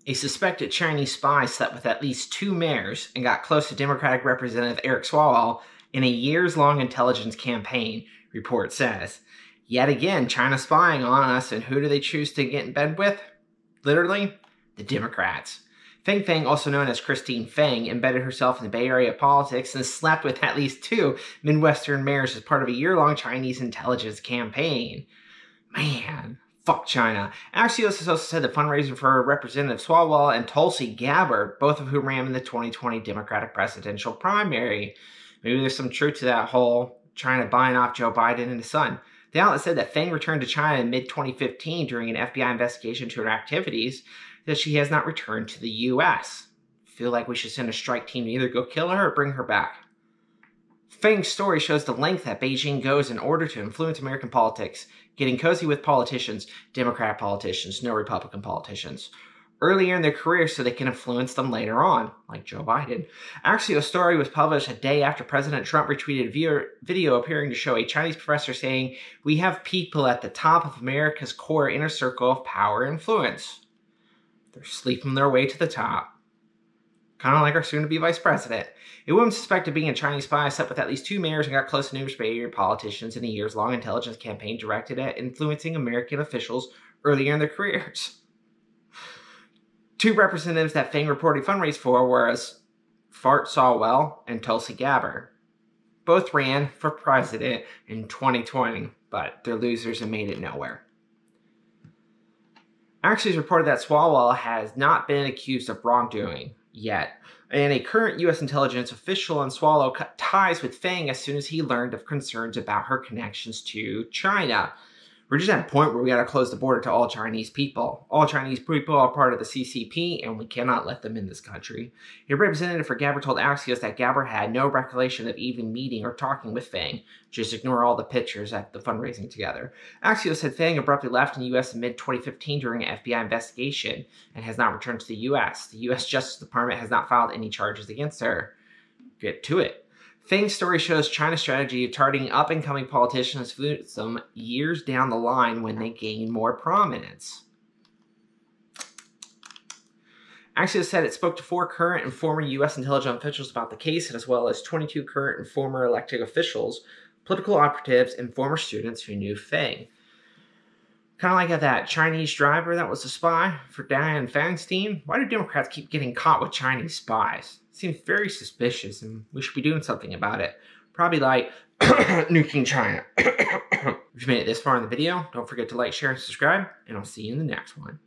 A suspected Chinese spy slept with at least 2 mayors and got close to Democratic Representative Eric Swalwell in a years-long intelligence campaign, report says. Yet again, China's spying on us, and who do they choose to get in bed with? Literally, the Democrats. Feng Feng, also known as Christine Feng, embedded herself in the Bay Area politics and slept with at least 2 Midwestern mayors as part of a year-long Chinese intelligence campaign. Man, fuck China. Axios has also said the fundraising for Representative Swalwell and Tulsi Gabbard, both of whom ran in the 2020 Democratic presidential primary. Maybe there's some truth to that whole China buying off Joe Biden and his son. The outlet said that Feng returned to China in mid-2015 during an FBI investigation into her activities, that she has not returned to the U.S. Feel like we should send a strike team to either go kill her or bring her back. Feng's story shows the length that Beijing goes in order to influence American politics, getting cozy with politicians, Democrat politicians, no Republican politicians, earlier in their career so they can influence them later on, like Joe Biden. Axios' story was published a day after President Trump retweeted a video appearing to show a Chinese professor saying, "We have people at the top of America's core inner circle of power and influence. They're sleeping their way to the top." Kind of like our soon-to-be vice president. A woman suspected of being a Chinese spy slept with at least 2 mayors and got close to numerous Bay Area politicians in a years-long intelligence campaign directed at influencing American officials earlier in their careers. 2 representatives that Feng reported fundraised for were Fart Swalwell and Tulsi Gabbard. Both ran for president in 2020, but they're losers and made it nowhere. Axios reported that Swalwell has not been accused of wrongdoing yet, and a current U.S. intelligence official in Swalwell cut ties with Feng as soon as he learned of concerns about her connections to China. We're just at a point where we gotta close the border to all Chinese people. All Chinese people are part of the CCP, and we cannot let them in this country. A representative for Gabbard told Axios that Gabbard had no recollection of even meeting or talking with Feng. Just ignore all the pictures at the fundraising together. Axios said Feng abruptly left in the U.S. in mid-2015 during an FBI investigation and has not returned to the U.S. The U.S. Justice Department has not filed any charges against her. Get to it. Feng's story shows China's strategy of targeting up-and-coming politicians influence them years down the line when they gain more prominence. Axios said it spoke to 4 current and former U.S. intelligence officials about the case, as well as 22 current and former elected officials, political operatives, and former students who knew Feng. Kind of like that Chinese driver that was a spy for Dianne Feinstein. Why do Democrats keep getting caught with Chinese spies? Seems very suspicious, and we should be doing something about it. Probably like nuking China. If you made it this far in the video, don't forget to like, share, and subscribe, and I'll see you in the next one.